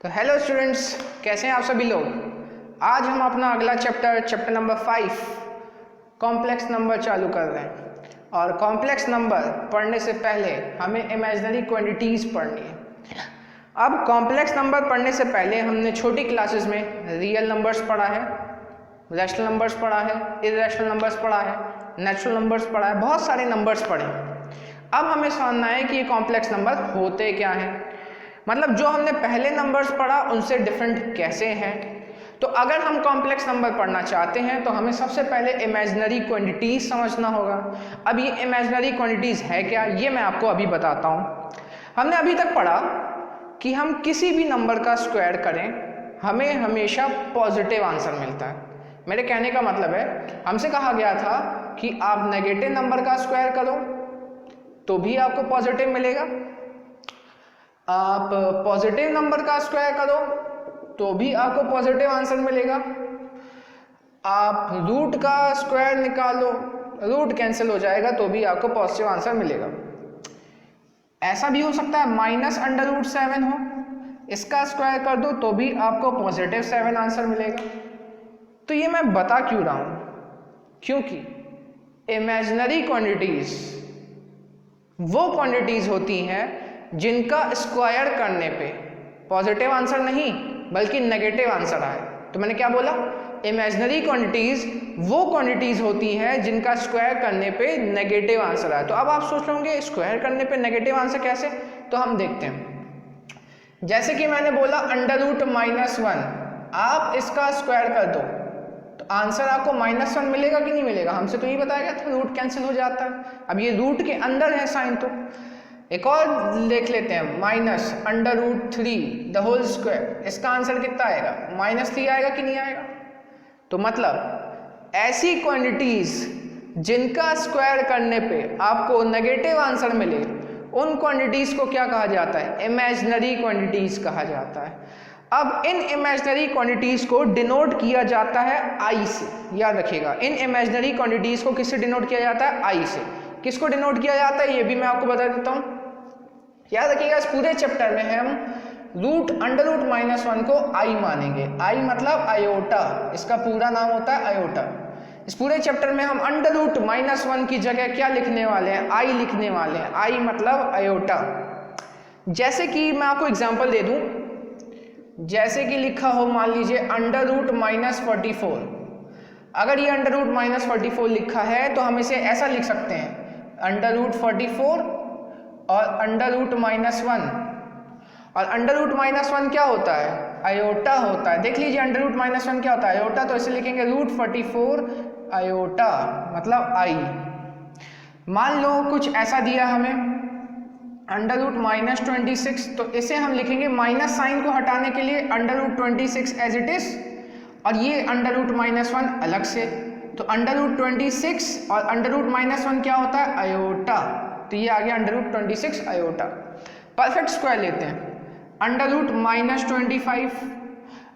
तो hello students, कैसे हैं आप सभी लोग। आज हम अपना अगला चैप्टर नंबर 5 कॉम्प्लेक्स नंबर चालू कर रहे हैं। और कॉम्प्लेक्स नंबर पढ़ने से पहले हमें इमेजिनरी क्वांटिटीज़ पढ़नी है। अब कॉम्प्लेक्स नंबर पढ़ने से पहले हमने छोटी क्लासेस में रियल नंबर्स पढ़ा है, रैशनल नंबर्स पढ़ा है, इर्रेशनल नंबर्स पढ़ा है, नेचुरल नंबर्स पढ़ा है, बहुत सारे नंबर्स पढ़े। अब हमें समझना है कि ये कॉम्प्लेक्स नंबर होते क्या हैं, मतलब जो हमने पहले नंबर्स पढ़ा उनसे डिफरेंट कैसे हैं। तो अगर हम कॉम्प्लेक्स नंबर पढ़ना चाहते हैं तो हमें सबसे पहले इमेजिनरी क्वांटिटीज़ समझना होगा। अब ये इमेजिनरी क्वांटिटीज़ है क्या, ये मैं आपको अभी बताता हूँ। हमने अभी तक पढ़ा कि हम किसी भी नंबर का स्क्वायर करें हमें हमेशा पॉजिटिव आंसर मिलता है। मेरे कहने का मतलब है, हमसे कहा गया था कि आप नेगेटिव नंबर का स्क्वायर करो तो भी आपको पॉजिटिव मिलेगा, आप पॉजिटिव नंबर का स्क्वायर करो तो भी आपको पॉजिटिव आंसर मिलेगा, आप रूट का स्क्वायर निकालो, रूट कैंसिल हो जाएगा तो भी आपको पॉजिटिव आंसर मिलेगा। ऐसा भी हो सकता है -√7 हो, इसका स्क्वायर कर दो तो भी आपको पॉजिटिव 7 आंसर मिलेगा। तो ये मैं बता क्यों रहा हूँ, क्योंकि इमेजिनरी क्वांटिटीज वो क्वांटिटीज होती हैं जिनका स्क्वायर करने पे पॉजिटिव आंसर नहीं बल्कि नेगेटिव आंसर आए। तो मैंने क्या बोला, इमेजिनरी क्वांटिटीज वो क्वांटिटीज होती हैं जिनका स्क्वायर करने पे नेगेटिव आंसर आए। तो अब आप सोच लोगे स्क्वायर करने पे नेगेटिव आंसर कैसे, तो हम देखते हैं। जैसे कि मैंने बोला √-1, आप इसका स्क्वायर कर दो तो आंसर आपको -1 मिलेगा कि नहीं मिलेगा। हमसे तो ये बताया गया था रूट कैंसिल हो जाता है। अब ये रूट के अंदर है साइन, तो एक और लिख लेते हैं -√3 द होल स्क्वायर, इसका आंसर कितना आएगा, -3 आएगा कि नहीं आएगा। तो मतलब ऐसी क्वांटिटीज जिनका स्क्वायर करने पे आपको नेगेटिव आंसर मिले उन क्वांटिटीज को क्या कहा जाता है, इमेजिनरी क्वांटिटीज कहा जाता है। अब इन इमेजिनरी क्वांटिटीज को डिनोट किया जाता है आई से, याद रखिएगा। इन इमेजिनरी क्वांटिटीज को किससे डिनोट किया जाता है, आई से। किसको डिनोट किया जाता है ये भी मैं आपको बता देता हूँ, याद रखिएगा। इस पूरे चैप्टर में हम √1 को आई मानेंगे। आई मतलब आयोटा, इसका पूरा नाम होता है आयोटा। इस पूरे चैप्टर में हम √-1 की जगह क्या लिखने वाले हैं, आई लिखने वाले हैं। आई मतलब आयोटा। जैसे कि मैं आपको एग्जांपल दे दूं, जैसे कि लिखा हो मान लीजिए √-44। अगर ये √-44 लिखा है तो हम इसे ऐसा लिख सकते हैं √44 और √-1। और √-1 क्या होता है, आयोटा होता है। देख लीजिए √-1 क्या होता है, आयोटा। तो इसे लिखेंगे √44 आयोटा मतलब आई। मान लो कुछ ऐसा दिया हमें √-26, तो इसे हम लिखेंगे माइनस साइन को हटाने के लिए √26 एज इट इज, और ये √-1 अलग से। तो √26 और √-1 क्या होता है, आयोटा। तो ये आ गया √26 आयोटा। परफेक्ट स्क्वायर लेते हैं √-25।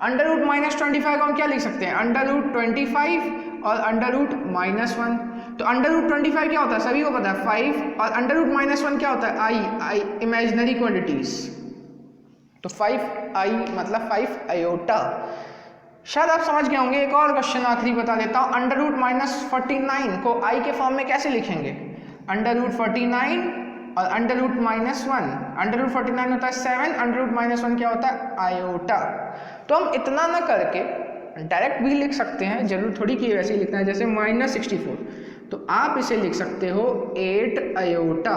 √-25 को हम क्या लिख सकते हैं, √25 और √-1। तो √25 क्या होता है, सभी को पता है 5, और √-1 क्या होता है, आई इमेजिनरी क्वांटिटीज। तो 5i मतलब 5 आयोटा। शायद आप समझ गए होंगे। एक और क्वेश्चन आखिरी बता देता हूँ, √-49 को i के फॉर्म में कैसे लिखेंगे, √49 और √-1। √49 होता है 7, √-1 क्या होता है, आयोटा। तो हम इतना ना करके डायरेक्ट भी लिख सकते हैं, जरूर थोड़ी कि वैसे ही लिखना है। जैसे -64, तो आप इसे लिख सकते हो 8 आयोटा।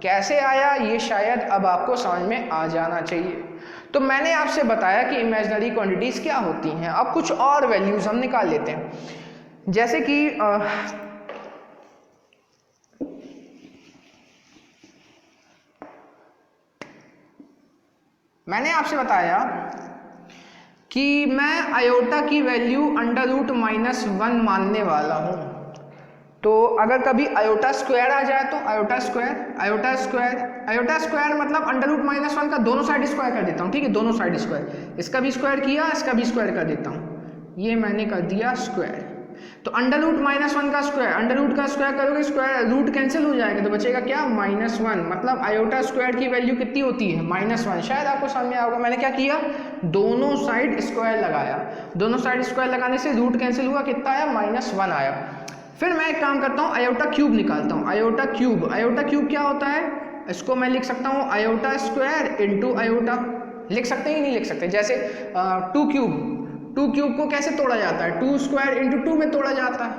कैसे आया ये शायद अब आपको समझ में आ जाना चाहिए। तो मैंने आपसे बताया कि इमेजिनरी क्वांटिटीज क्या होती हैं। अब कुछ और वैल्यूज हम निकाल लेते हैं, जैसे कि मैंने आपसे बताया कि मैं आयोटा की वैल्यू √-1 मानने वाला हूं। तो अगर कभी आयोटा स्क्वायर आ जाए तो आयोटा स्क्वायर मतलब √-1 का दोनों साइड स्क्वायर कर देता हूं, ठीक है, दोनों साइड स्क्वायर। इसका भी स्क्वायर किया, इसका भी स्क्वायर कर देता हूं, ये मैंने कर दिया स्क्वायर। तो अंडर रूट -1 का स्क्वायर, अंडर रूट का स्क्वायर करोगे स्क्वायर रूट कैंसिल हो जाएगा तो बचेगा क्या -1, मतलब आयोटा स्क्वायर की वैल्यू कितनी होती है -1। शायद आपको समझ में आएगा। मैंने क्या किया, दोनों साइड स्क्वायर लगाया, दोनों साइड स्क्वायर लगाने से रूट कैंसिल हुआ, कितना आया -1 आया। फिर मैं एक काम करता हूँ, आयोटा क्यूब निकालता हूँ। आयोटा क्यूब क्या होता है, इसको मैं लिख सकता हूँ आयोटा स्क्वायर इंटू आयोटा, लिख सकते हैं नहीं लिख सकते, जैसे 2 क्यूब को कैसे तोड़ा जाता है, 2 स्क्वायर इंटू 2 में तोड़ा जाता है,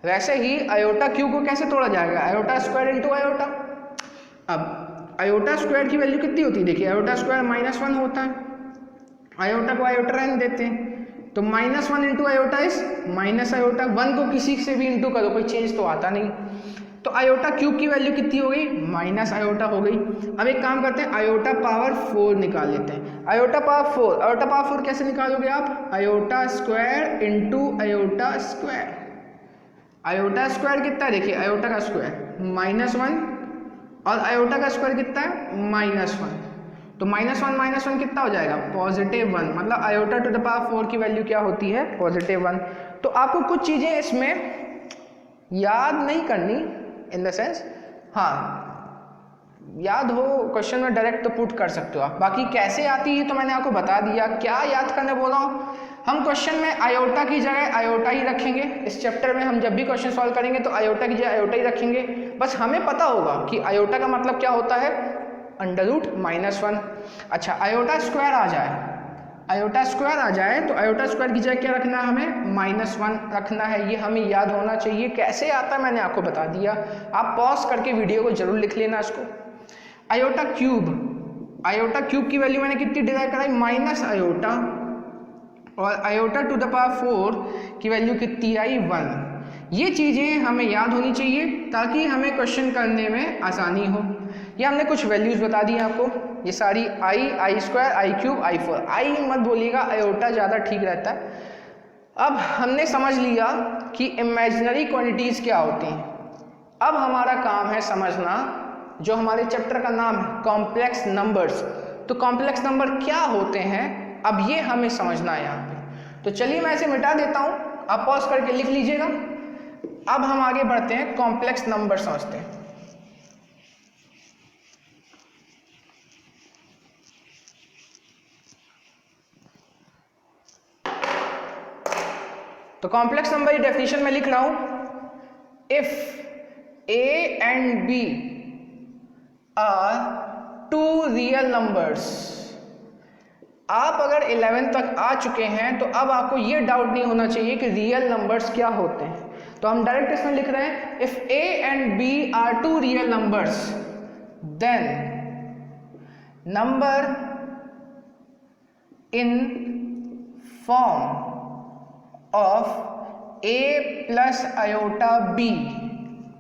वैसे ही आयोटा क्यूब को कैसे तोड़ा जाएगा, आयोटा स्क्वायर इंटू आयोटा। अब आयोटा स्क्वायर की वैल्यू कितनी होती है, देखिए आयोटा स्क्वायर -1 होता है, आयोटा को आयोटा रहने देते हैं, तो -1 into iota is minus iota, 1 को किसी से भी इंटू करो कोई चेंज तो आता नहीं, तो आयोटा क्यूब की वैल्यू कितनी हो गई, माइनस आयोटा हो गई। अब एक काम करते हैं, आयोटा पावर 4 निकाल लेते हैं। आयोटा पावर 4 कैसे निकालोगे आप, iota square into iota square. Iota square कितना है, देखिए आयोटा का स्क्वायर -1 और आयोटा का स्क्वायर कितना है -1, तो -1 कितना हो जाएगा +1, मतलब आयोटा टू द पावर 4 की वैल्यू क्या होती है +1। तो आपको कुछ चीज़ें इसमें याद नहीं करनी, इन द सेंस हाँ याद हो क्वेश्चन में डायरेक्ट तो पुट कर सकते हो आप, बाकी कैसे आती है तो मैंने आपको बता दिया। क्या याद करने बोला हूँ, हम क्वेश्चन में आयोटा की जगह आयोटा ही रखेंगे। इस चैप्टर में हम जब भी क्वेश्चन सॉल्व करेंगे तो आयोटा की जगह आयोटा ही रखेंगे, बस हमें पता होगा कि आयोटा का मतलब क्या होता है, अंडर रूट -1। अच्छा आयोटा स्क्वायर आ जाए, आयोटा स्क्वायर आ जाए तो आयोटा स्क्वायर की जगह क्या रखना है, हमें -1 रखना है, ये हमें याद होना चाहिए। कैसे आता है मैंने आपको बता दिया, आप पॉज करके वीडियो को जरूर लिख लेना इसको। आयोटा क्यूब की वैल्यू मैंने कितनी डिराइव कराई, माइनस आयोटा, और आयोटा टू द पावर 4 की वैल्यू कितनी आई 1। ये चीज़ें हमें याद होनी चाहिए ताकि हमें क्वेश्चन करने में आसानी हो। ये हमने कुछ वैल्यूज़ बता दी आपको, ये सारी आई स्क्वायर, आई क्यूब, आई 4, आई मत बोलिएगा, आयोटा ज़्यादा ठीक रहता है। अब हमने समझ लिया कि इमेजिनरी क्वांटिटीज़ क्या होती हैं। अब हमारा काम है समझना जो हमारे चैप्टर का नाम है कॉम्प्लेक्स नंबर्स। तो कॉम्प्लेक्स नंबर क्या होते हैं, अब ये हमें समझना है यहाँ पे। तो चलिए मैं इसे मिटा देता हूँ, आप पॉज करके लिख लीजिएगा। अब हम आगे बढ़ते हैं, कॉम्प्लेक्स नंबर समझते हैं। तो कॉम्प्लेक्स नंबर की डेफिनेशन में लिख रहा हूं, if a and b are 2 real numbers. आप अगर 11 तक आ चुके हैं तो अब आपको ये डाउट नहीं होना चाहिए कि रियल नंबर्स क्या होते हैं। तो हम डायरेक्ट इसमें लिख रहे हैं, if a and b are 2 real numbers then number in form of a plus iota b,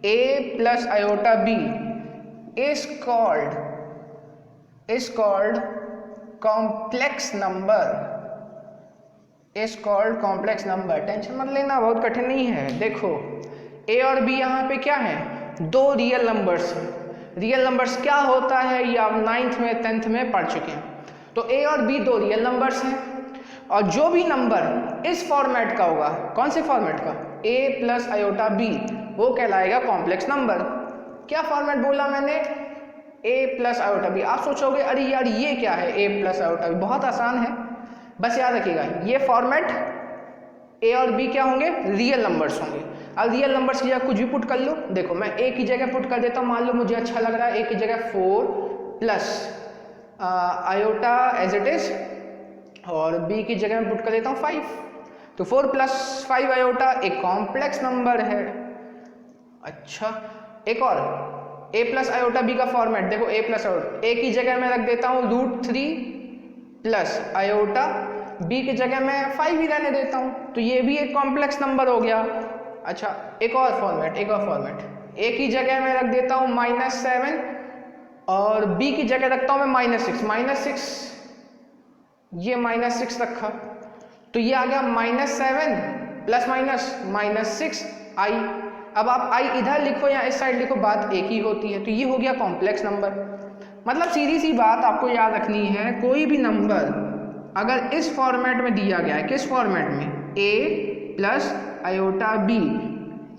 a plus iota b is called complex number, is called complex number। Tension मत लेना, बहुत कठिन नहीं है। देखो a और b यहाँ पे क्या है, 2 रियल नंबर्स हैं। रियल नंबर्स क्या होता है ये आप 9th में 10th में पढ़ चुके हैं। तो a और b 2 रियल नंबर्स हैं, और जो भी नंबर इस फॉर्मेट का होगा, कौन से फॉर्मेट का, a प्लस आयोटा b, वो कहलाएगा कॉम्प्लेक्स नंबर। क्या फॉर्मेट बोला मैंने, a प्लस आयोटा b। आप सोचोगे अरे यार ये क्या है a प्लस आयोटा b, बहुत आसान है, बस याद रखिएगा ये फॉर्मेट a और b क्या होंगे, रियल नंबर्स होंगे। अब रियल नंबर्स की जगह कुछ भी पुट कर लो। देखो मैं a की जगह पुट कर देता हूँ, मान लो मुझे अच्छा लग रहा है a की जगह 4 plus iota as it is, और b की जगह में पुट कर देता हूँ 5। तो 4 + 5 आयोटा एक कॉम्प्लेक्स नंबर है। अच्छा एक और a प्लस आयोटा b का फॉर्मेट देखो, a प्लस आयोटा, a की जगह में रख देता हूँ √3 प्लस आयोटा, b की जगह में 5 ही रहने देता हूँ, तो ये भी एक कॉम्प्लेक्स नंबर हो गया। अच्छा एक और फॉर्मेट a की जगह में रख देता हूँ -7 और b की जगह रखता हूँ मैं -6, ये -6 रखा, तो ये आ गया -7 ± -6 i। अब आप i इधर लिखो या इस साइड लिखो, बात एक ही होती है। तो ये हो गया कॉम्प्लेक्स नंबर। मतलब सीधी सी बात आपको याद रखनी है, कोई भी नंबर अगर इस फॉर्मेट में दिया गया है, किस फॉर्मेट में, ए प्लस आयोटा बी,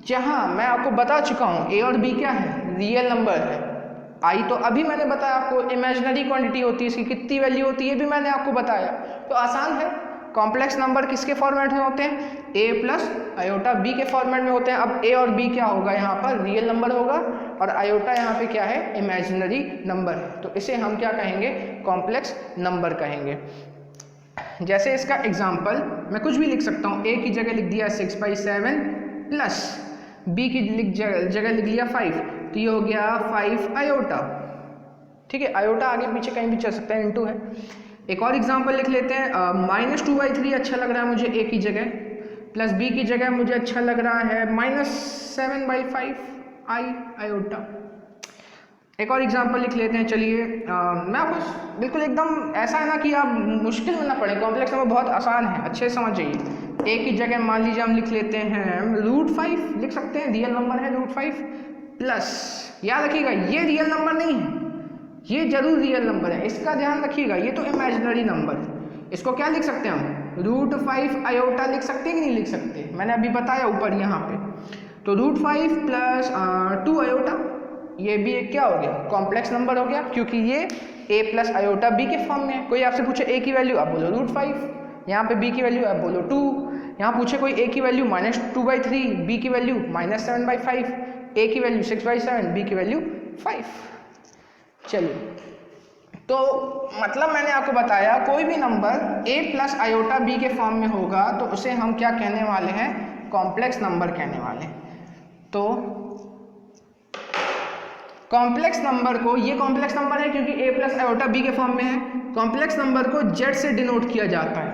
जहाँ मैं आपको बता चुका हूँ ए और बी क्या है, रियल नंबर है। आई तो अभी मैंने बताया आपको इमेजिनरी क्वांटिटी होती है, इसकी कितनी वैल्यू होती है ये भी मैंने आपको बताया, तो आसान है। कॉम्प्लेक्स नंबर किसके फॉर्मेट में होते हैं, ए प्लस आयोटा बी के फॉर्मेट में होते हैं। अब ए और बी क्या होगा, यहाँ पर रियल नंबर होगा और आयोटा यहाँ पे क्या है, इमेजिनरी नंबर है, तो इसे हम क्या कहेंगे, कॉम्प्लेक्स नंबर कहेंगे। जैसे इसका एग्जाम्पल मैं कुछ भी लिख सकता हूँ, ए की जगह लिख दिया 6/7 प्लस बी की जगह लिख लिया 5, तो ये हो गया 5 आयोटा। ठीक है, आयोटा आगे पीछे कहीं भी चल सकता है, इनटू है। एक और एग्जांपल लिख लेते हैं, -2/3 अच्छा लग रहा है मुझे ए की जगह, प्लस बी की जगह मुझे अच्छा लग रहा है -7/5 आई आयोटा। एक और एग्जांपल लिख लेते हैं, चलिए मैं आपको बिल्कुल एकदम ऐसा है ना कि आप मुश्किल में ना पड़े, कॉम्प्लेक्स नंबर बहुत आसान है, अच्छे से समझ जाइए। ए की जगह मान लीजिए हम लिख लेते हैं √5 लिख सकते हैं, रियल नंबर है √5 प्लस, याद रखिएगा ये रियल नंबर नहीं है, ये जरूर रियल नंबर है, इसका ध्यान रखिएगा, ये तो इमेजिनरी नंबर है। इसको क्या लिख सकते हैं हम, √5 आयोटा लिख सकते हैं कि नहीं लिख सकते, मैंने अभी बताया ऊपर यहाँ पे। तो √5 प्लस 2 आयोटा, ये भी एक क्या हो गया, कॉम्प्लेक्स नंबर हो गया, क्योंकि ये a प्लस आयोटा b के फॉर्म में है। कोई आपसे पूछे a की वैल्यू, आप बोलो √5, यहाँ पे b की वैल्यू आप बोलो 2, यहाँ पूछे कोई a की वैल्यू -2/3, b की वैल्यू -7/5, a की वैल्यू 6/7, b की वैल्यू 5। चलिए, तो मतलब मैंने आपको बताया कोई भी number a plus iota b के फॉर्म में होगा तो उसे हम क्या कहने वाले हैं, कॉम्प्लेक्स नंबर कहने वाले हैं। तो कॉम्प्लेक्स नंबर को, ये कॉम्प्लेक्स नंबर है क्योंकि a प्लस आयोटा b के फॉर्म में है, कॉम्प्लेक्स नंबर को z से डिनोट किया जाता है।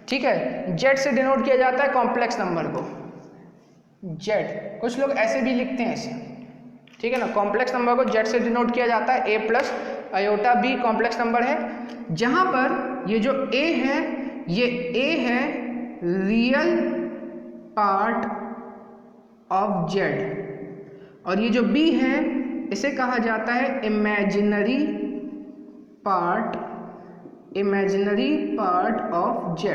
ठीक है, z से डिनोट किया जाता है कॉम्प्लेक्स नंबर को, z, कुछ लोग ऐसे भी लिखते हैं इसे, ठीक है ना। कॉम्प्लेक्स नंबर को z से डिनोट किया जाता है, a plus iota b complex number है, जहां पर ये जो a है, ये a है रियल पार्ट ऑफ z और ये जो b है इसे कहा जाता है इमेजिनरी पार्ट ऑफ z।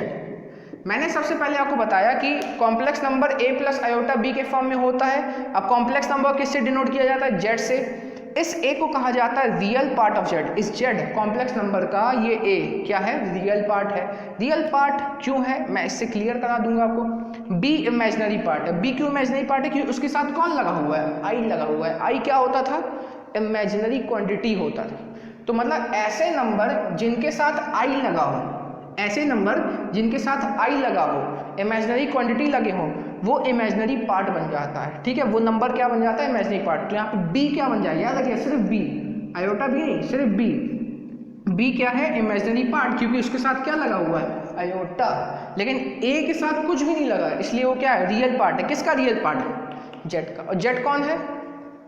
मैंने सबसे पहले आपको बताया कि complex number a plus iota b के फॉर्म में होता है। अब कॉम्प्लेक्स नंबर किससे डिनोट किया जाता है, z से। इस a को कहा जाता है रियल पार्ट ऑफ z। इस z कॉम्प्लेक्स नंबर का ये a क्या है, रियल पार्ट है। रियल पार्ट क्यों है मैं इससे क्लियर करा दूंगा आपको। b इमेजिनरी पार्ट है। b क्यों इमेजिनरी पार्ट है, क्योंकि उसके साथ कौन लगा हुआ है, i लगा हुआ है। i क्या होता था, इमेजिनरी क्वांटिटी होता था। तो मतलब ऐसे नंबर जिनके साथ i लगा हो, ऐसे नंबर जिनके साथ i लगा हो, इमेजिनरी क्वांटिटी लगे हो, वो इमेजिनरी पार्ट बन जाता है। ठीक है, वो नंबर क्या बन जाता है, इमेजिनरी पार्ट। तो यहाँ पे b क्या बन जाएगा, याद रखिए सिर्फ b, आयोटा भी नहीं, सिर्फ b। b क्या है, इमेजिनरी पार्ट, क्योंकि उसके साथ क्या लगा हुआ है, आयोटा। लेकिन a के साथ कुछ भी नहीं लगा, इसलिए वो क्या है, रियल पार्ट है। किसका रियल पार्ट है, z का। और z कौन है,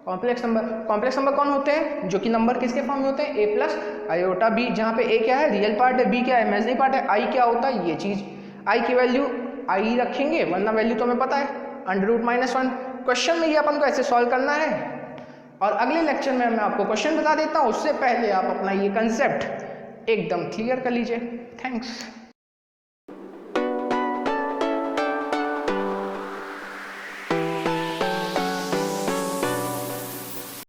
कॉम्प्लेक्स नंबर। कॉम्प्लेक्स नंबर कौन होते हैं, जो कि नंबर किसके फॉर्म में होते हैं, a प्लस आयोटा b, जहाँ पे a क्या है, रियल पार्ट है, b क्या है, इमेजिनरी पार्ट है, i क्या होता है, ये चीज। i की वैल्यू i रखेंगे, वरना वैल्यू तो हमें पता है √-1। क्वेश्चन में ये अपन को ऐसे सॉल्व करना है और अगले लेक्चर में मैं आपको क्वेश्चन बता देता हूँ। उससे पहले आप अपना ये कंसेप्ट एकदम क्लियर कर लीजिए। थैंक्स।